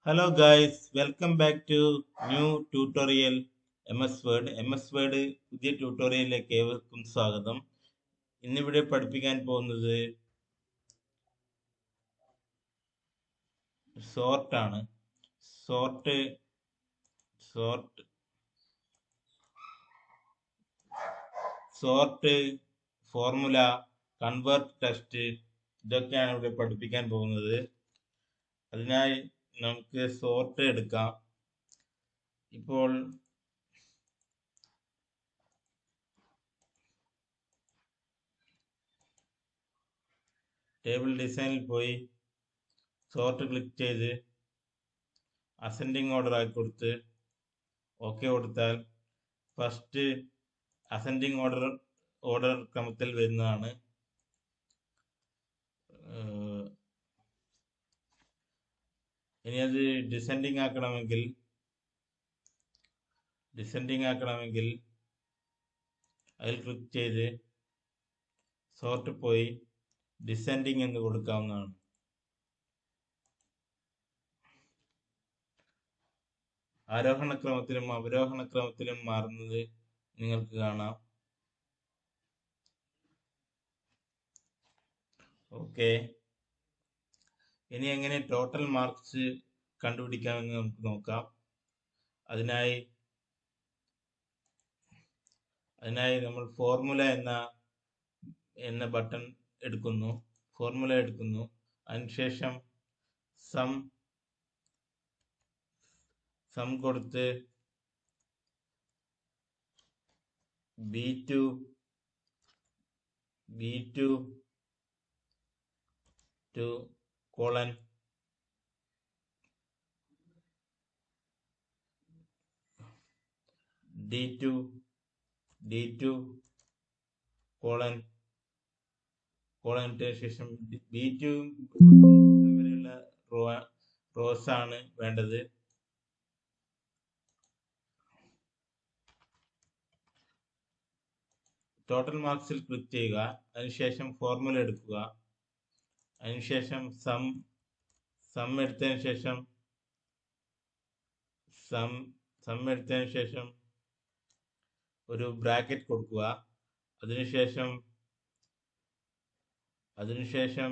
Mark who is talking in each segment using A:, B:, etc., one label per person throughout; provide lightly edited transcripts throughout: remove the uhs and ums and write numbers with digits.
A: Hello guys, welcome back to new tutorial MS Word. MS Word പുതിയ ട്യൂട്ടോറിയലിലേക്ക് ഏവർക്കും സ്വാഗതം. ഇന്നിവിടെ പഠിപ്പിക്കാൻ പോകുന്നത് സോർട്ട് ആണ്. Sort sort sort formula, convert text ഇതൊക്കെയാണ് ഇവിടെ പഠിപ്പിക്കാൻ പോകുന്നത്. അതിനായി നമുക്ക് സോർട്ട് എടുക്കാം. ഇപ്പോൾ ടേബിൾ ഡിസൈനിൽ പോയി സോർട്ട് ക്ലിക്ക് ചെയ്ത് അസെൻഡിങ് ഓർഡർ ആക്കി കൊടുത്ത് ഓക്കെ കൊടുത്താൽ ഫസ്റ്റ് അസെൻഡിങ് ഓർഡർ ക്രമത്തിൽ വരുന്നതാണ്. ഇനി അത് ഡിസെൻഡിങ് ആക്കണമെങ്കിൽ അതിൽ ക്ലിക്ക് ചെയ്ത് സോർട്ട് പോയി ഡിസെൻഡിങ് എന്ന് കൊടുക്കാവുന്നതാണ്. ആരോഹണ ക്രമത്തിലും അവരോഹണ ക്രമത്തിലും മാറുന്നത് നിങ്ങൾക്ക് കാണാം. ഓക്കെ, ഇനി എങ്ങനെ ടോട്ടൽ മാർക്സ് കണ്ടുപിടിക്കാമെന്ന് നമുക്ക് നോക്കാം. അതിനായി നമ്മൾ ഫോർമുല എന്ന ബട്ടൺ എടുക്കുന്നു. അതിനുശേഷം സം കൊടുത്ത് B2 to colon D2 കോളനിന് ശേഷം B2 വരെയുള്ള റോസ് ആണ് വേണ്ടത്. ടോട്ടൽ മാർക്സിൽ ക്ലിക്ക് ചെയ്യുക. അതിനുശേഷം ഫോർമുല എടുക്കുക. അതിനുശേഷം സം എടുത്തതിന് ശേഷം ഒരു ബ്രാക്കറ്റ് കൊടുക്കുക. അതിനുശേഷം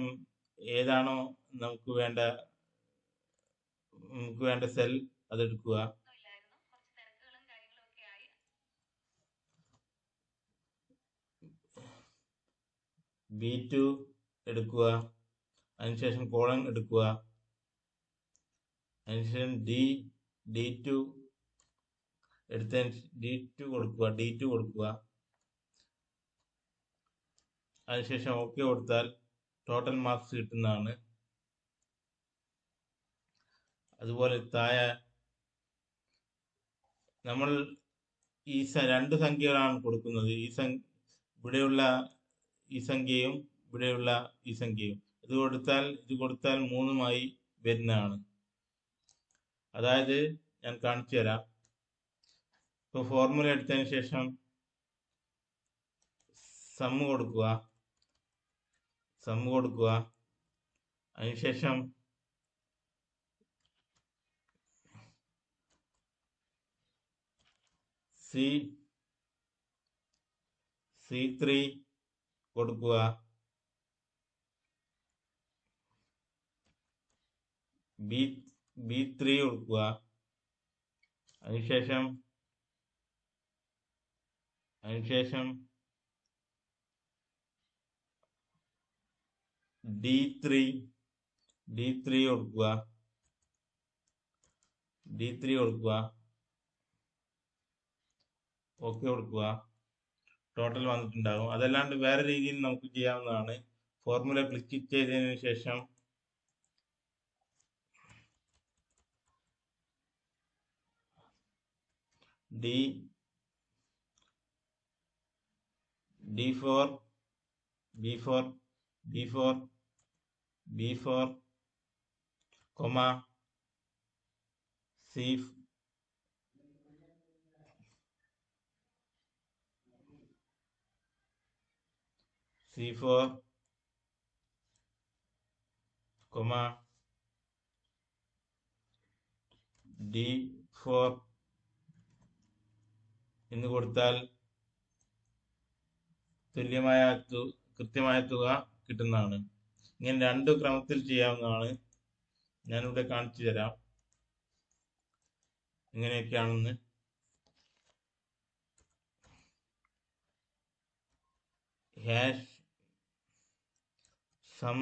A: ഏതാണോ നമുക്ക് വേണ്ട സെൽ അതെടുക്കുക. B2 എടുക്കുക. അതിനുശേഷം കോളൻ എടുക്കുക. അതിനുശേഷം D2 കൊടുക്കുക. അതിനുശേഷം ഓക്കെ കൊടുത്താൽ ടോട്ടൽ മാർക്സ് കിട്ടുന്നതാണ്. അതുപോലെ താഴെ നമ്മൾ ഈ രണ്ട് സംഖ്യകളാണ് കൊടുക്കുന്നത്. ഇവിടെയുള്ള ഈ സംഖ്യയും ഇവിടെയുള്ള ഈ സംഖ്യയും ഇത് കൊടുത്താൽ 3 വരുന്നതാണ്. അതായത് ഞാൻ കാണിച്ചു തരാം. ഇപ്പോൾ ഫോർമുല എടുത്തതിന് ശേഷം സം കൊടുക്കുക. അതിനുശേഷം C3 കൊടുക്കുക. B3 കൊടുക്കുക. അതിനുശേഷം D3 കൊടുക്കുക. ഓക്കെ കൊടുക്കുക. ടോട്ടൽ വന്നിട്ടുണ്ടാകും. അതല്ലാണ്ട് വേറെ രീതിയിൽ നമുക്ക് ചെയ്യാവുന്നതാണ്. ഫോർമുല ക്ലിക്ക് ചെയ്തതിനു ശേഷം B4 comma C4 comma D4 എന്ന് കൊടുത്താൽ കൃത്യമായ തുക കിട്ടുന്നതാണ്. ഇങ്ങനെ രണ്ട് ക്രമത്തിൽ ചെയ്യാവുന്നതാണ്. ഞാനിവിടെ കാണിച്ചു തരാം എങ്ങനെയൊക്കെയാണെന്ന്. Hash some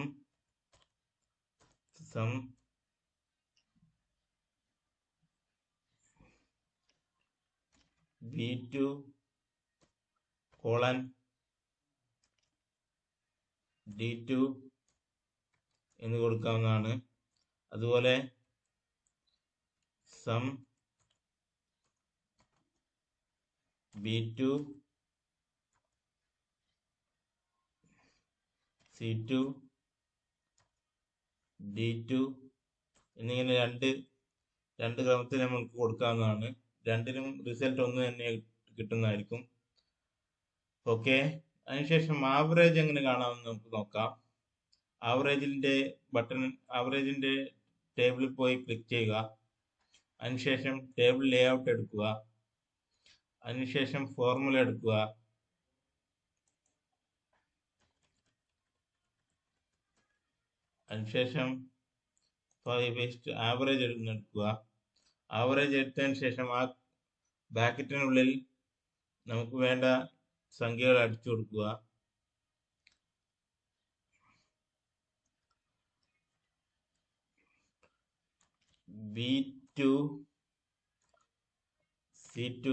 A: B2 colon D2 എന്ന് കൊടുക്കാവുന്നതാണ്. അതുപോലെ സം B2 C2 D2 എന്നിങ്ങനെ രണ്ട് ക്രമത്തിൽ നമുക്ക് കൊടുക്കാവുന്നതാണ്. രണ്ടിനും റിസൾട്ട് ഒന്ന് തന്നെ കിട്ടുന്നതായിരിക്കും. ഓക്കെ, അതിനുശേഷം ആവറേജ് എങ്ങനെ കാണാമെന്ന് നമുക്ക് നോക്കാം. ആവറേജിന്റെ ടേബിളിൽ പോയി ക്ലിക്ക് ചെയ്യുക. അതിനുശേഷം ടേബിൾ ലേഔട്ട് എടുക്കുക. അതിനുശേഷം ഫോർമുല എടുക്കുക. അതിനുശേഷം ആവറേജ് എടുക്കുക. ആവറേജ് എടുത്തതിന് ശേഷം ആ ബ്രാക്കറ്റിനുള്ളിൽ നമുക്ക് വേണ്ട സംഖ്യകൾ അടിച്ചു കൊടുക്കുക. B2 C2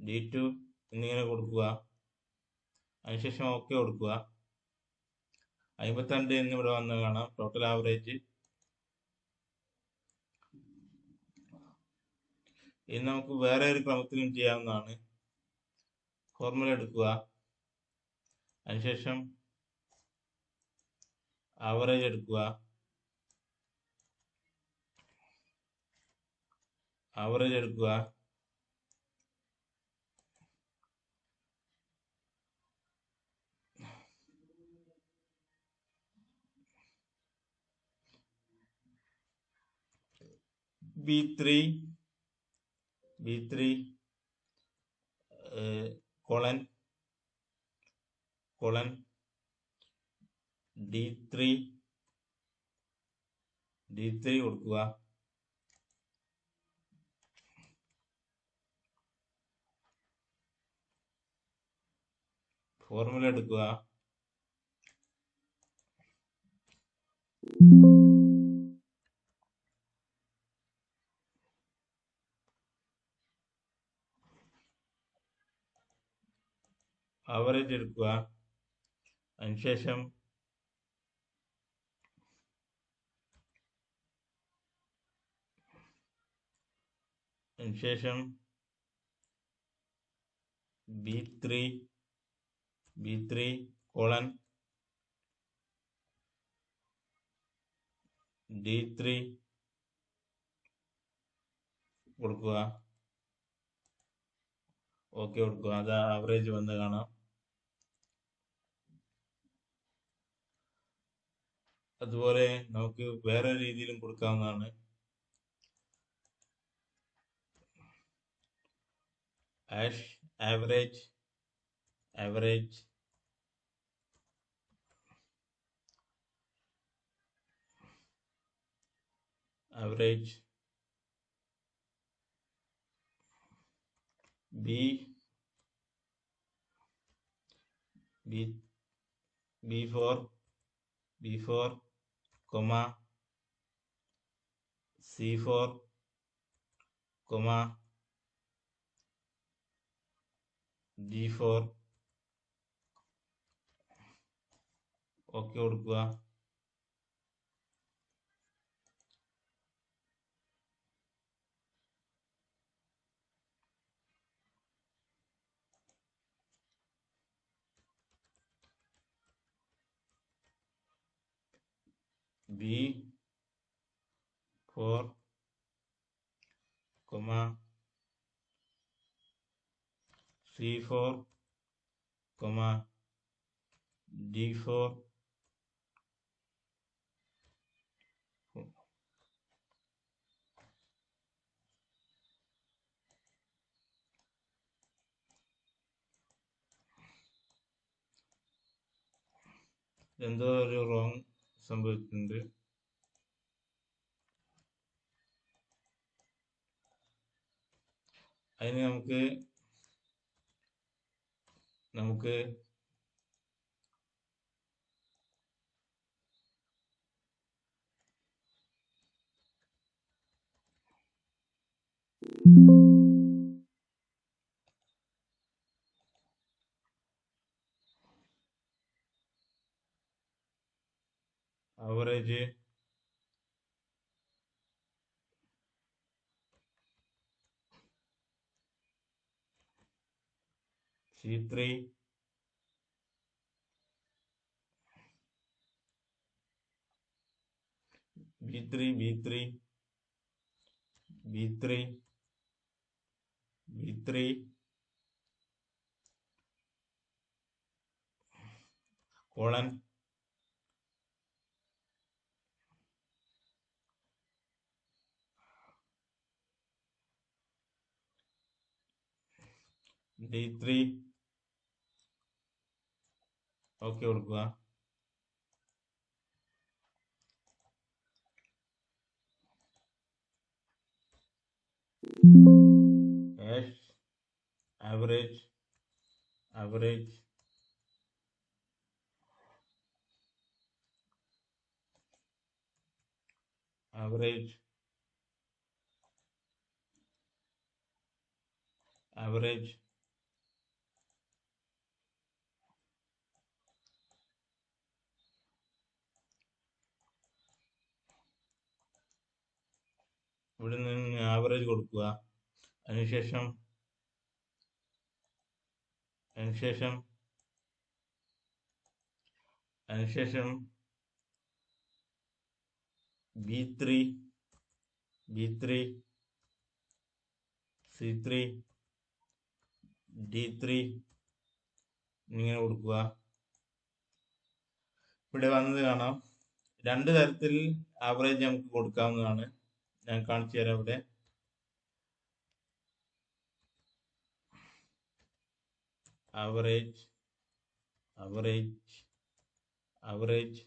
A: D2 എന്നിങ്ങനെ കൊടുക്കുക. അതിനുശേഷം ഓക്കെ കൊടുക്കുക. 52 എന്നിവിടെ വന്ന് കാണാം ടോട്ടൽ ആവറേജ്. ഇത് നമുക്ക് വേറെ ഒരു ക്രമത്തിലും ചെയ്യാവുന്നതാണ്. ഫോർമുല എടുക്കുക. അതിനുശേഷം ആവറേജ് എടുക്കുക. B3 കോളൻ D3 കൊടുക്കുക. ഫോർമുല എടുക്കുക. ആവറേജ് എടുക്കുക. അതിനുശേഷം B3 കോളൻ D3 കൊടുക്കുക. ഓക്കെ കൊടുക്കുക. അത് ആവറേജ് വന്ന് കാണാം. അതുപോലെ നമുക്ക് വേറെ രീതിയിലും കൊടുക്കാവുന്നതാണ്. Average B4 comma C4 comma D4 okay കൊടുക്കുക. B4 comma C4 comma D4 എന്തോ ഒരു റോങ് സംഭവിച്ചിട്ടുണ്ട്. അതിന് നമുക്ക് average C3 B3 colon D3 okay കൊടുക്കുക. hash average average average average ഇവിടെ നിന്ന് ആവറേജ് കൊടുക്കുക. അതിനുശേഷം B3 C3 D3 ഇങ്ങനെ കൊടുക്കുക. ഇവിടെ വന്നത് കാണാം, രണ്ട് തരത്തിൽ ആവറേജ് നമുക്ക് കൊടുക്കാവുന്നതാണ്. ഞാൻ കാണിച്ചു തരാം. ഇവിടെ average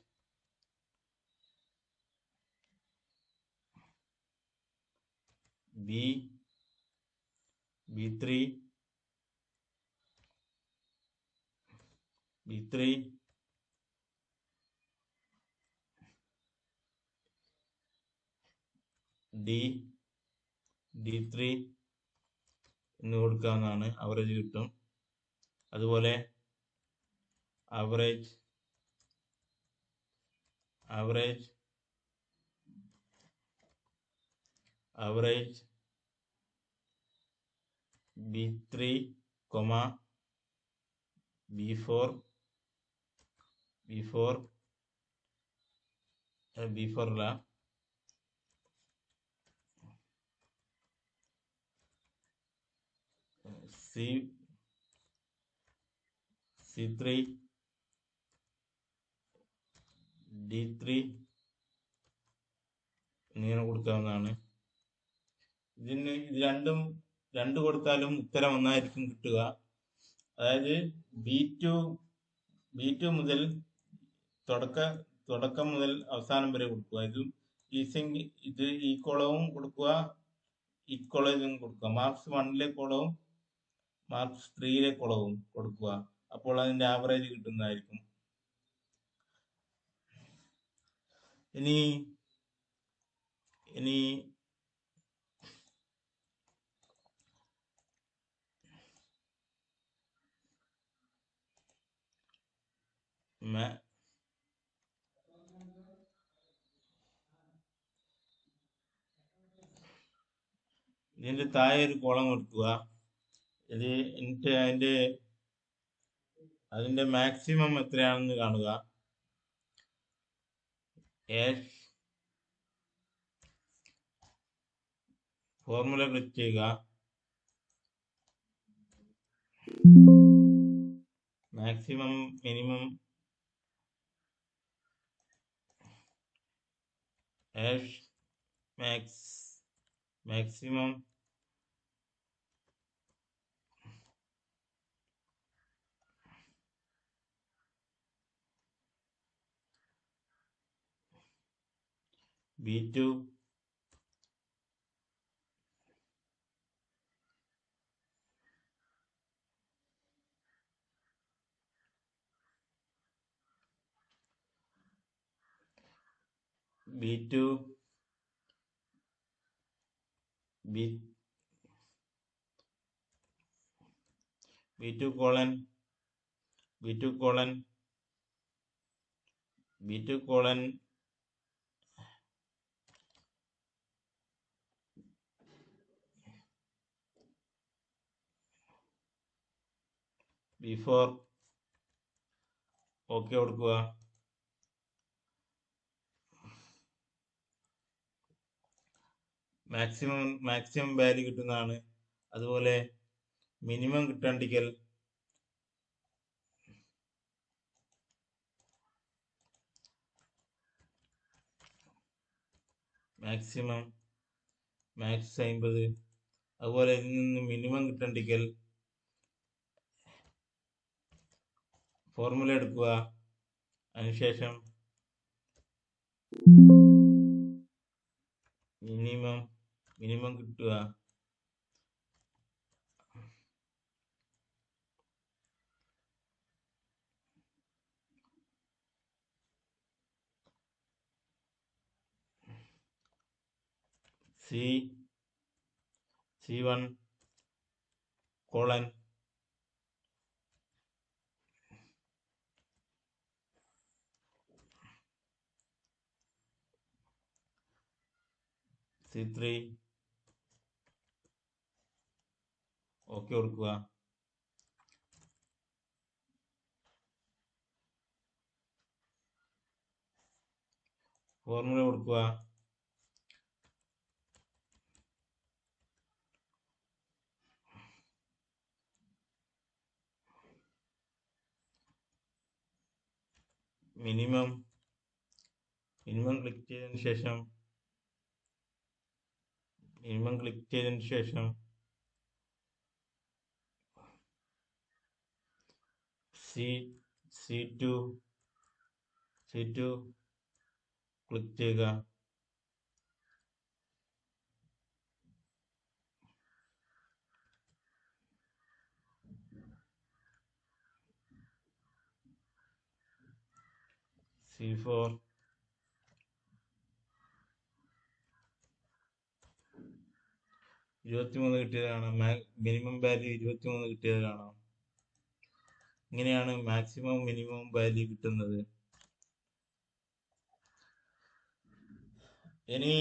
A: B3 D3 എന്ന് കൊടുക്കാവുന്നതാണ്. ആവറേജ് കിട്ടും. അതുപോലെ average B3, B4 അല്ല C3 D3 എന്നിങ്ങനെ കൊടുക്കാവുന്നതാണ്. ഇത് രണ്ട് കൊടുത്താലും ഉത്തരം ഒന്നായിരിക്കും കിട്ടുക. അതായത് B2 മുതൽ തുടക്കം മുതൽ അവസാനം വരെ കൊടുക്കുക. ഇത് ഈ കോളവും കൊടുക്കുക, ഈ കോളവും കൊടുക്കുക. മാർക്സ് 1 കോളവും മാർക്സ് 3 കോളവും കൊടുക്കുക. അപ്പോൾ അതിന്റെ ആവറേജ് കിട്ടുന്നതായിരിക്കും. ഇനി ഇതിന്റെ താഴെ ഒരു കോളം കൊടുക്കുക. എന്നിട്ട് അതിന്റെ മാക്സിമം എത്രയാണെന്ന് കാണുക. ഫോർമുല ക്ലിക്ക് ചെയ്യുക. Maximum minimum maximum B2 B2 B B2 colon B2 colon B2 colon B4 okay കൊടുക്കുക. മാക്സിമം വാല്യൂ കിട്ടുന്നതാണ്. അതുപോലെ മിനിമം കിട്ടണ്ടെങ്കിൽ മാക്സ് 50. അതുപോലെ ഇതിൽ നിന്ന് മിനിമം കിട്ടണ്ടെങ്കിൽ ഫോർമുല എടുക്കുക. അതിനുശേഷം മിനിമം കിട്ടുക. C1 colon C3 ഓക്കെ കൊടുക്കുക. ഫോർമുല കൊടുക്കുക. മിനിമം ക്ലിക്ക് ചെയ്തതിന് ശേഷം C2 ക്ലിക്ക് ചെയ്യുക. C4 23 കിട്ടിയത് കാണാം. മിനിമം വാല്യൂ 23 കിട്ടിയത് കാണാം. ഇങ്ങനെയാണ് മാക്സിമം മിനിമം വാല്യൂ കിട്ടുന്നത്. ഇനി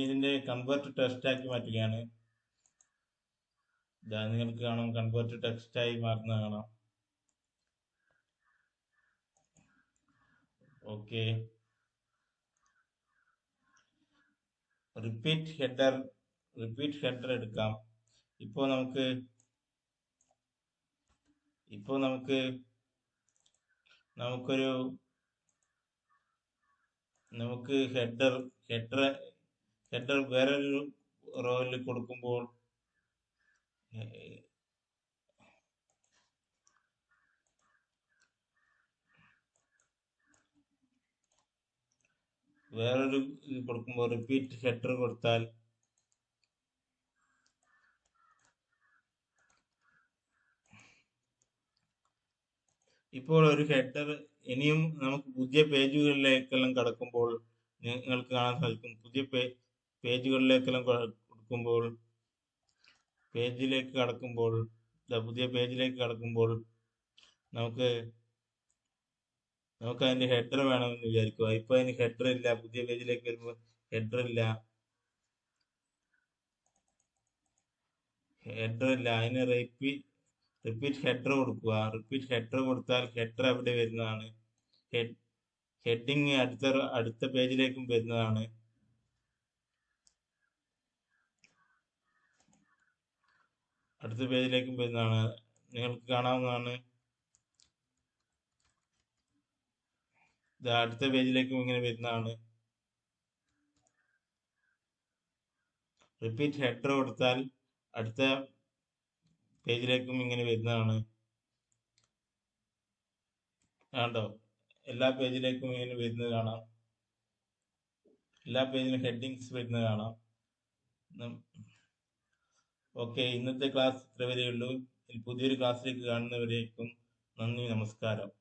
A: ഇതിന്റെ കൺവേർട്ട് ടെക്സ്റ്റ് ആക്കി മാറ്റുകയാണ്. നിങ്ങൾക്ക് കാണാം, കൺവേർട്ട് ടെക്സ്റ്റ് ആയി മാറുന്നത് കാണാം. ഓക്കെ, റിപ്പീറ്റ് ഹെഡർ എടുക്കാം. ഇപ്പോൾ നമുക്ക് ഹെഡർ വേറൊരു റോയിൽ കൊടുക്കുമ്പോൾ റിപ്പീറ്റ് ഹെഡർ കൊടുത്താൽ ഇപ്പോൾ ഒരു ഹെഡർ ഇനിയും നമുക്ക് പുതിയ പേജുകളിലേക്കെല്ലാം കടക്കുമ്പോൾ നിങ്ങൾക്ക് കാണാൻ സാധിക്കും. പുതിയ പേജുകളിലേക്കെല്ലാം പേജിലേക്ക് കടക്കുമ്പോൾ നമുക്ക് അതിന്റെ ഹെഡർ വേണമെന്ന് വിചാരിക്കുക. ഇപ്പൊ അതിന് ഹെഡർ ഇല്ല. പുതിയ പേജിലേക്ക് വരുമ്പോൾ ഹെഡർ ഇല്ല. അതിന് റിപ്പീറ്റ് ഹെഡർ കൊടുക്കുക. റിപ്പീറ്റ് ഹെഡർ കൊടുത്താൽ ഹെഡർ അവിടെ വരുന്നതാണ്. ഹെഡിങ് അടുത്ത പേജിലേക്കും വരുന്നതാണ്. നിങ്ങൾക്ക് കാണാവുന്നതാണ്. അടുത്ത പേജിലേക്കും ഇങ്ങനെ വരുന്നതാണ്. റിപ്പീറ്റ് ഹെഡർ കൊടുത്താൽ അടുത്ത പേജിലേക്കും ഇങ്ങനെ വരുന്നതാണ്. കണ്ടോ, എല്ലാ പേജിലേക്കും ഇങ്ങനെ വരുന്നത് കാണാം. എല്ലാ പേജിലും ഹെഡിങ്സ് വരുന്നത് കാണാം. ഓക്കെ, ഇന്നത്തെ ക്ലാസ് ഇത്ര വരെയുള്ളൂ. പുതിയൊരു ക്ലാസ്സിലേക്ക് കാണുന്നവരേക്കും നന്ദി, നമസ്കാരം.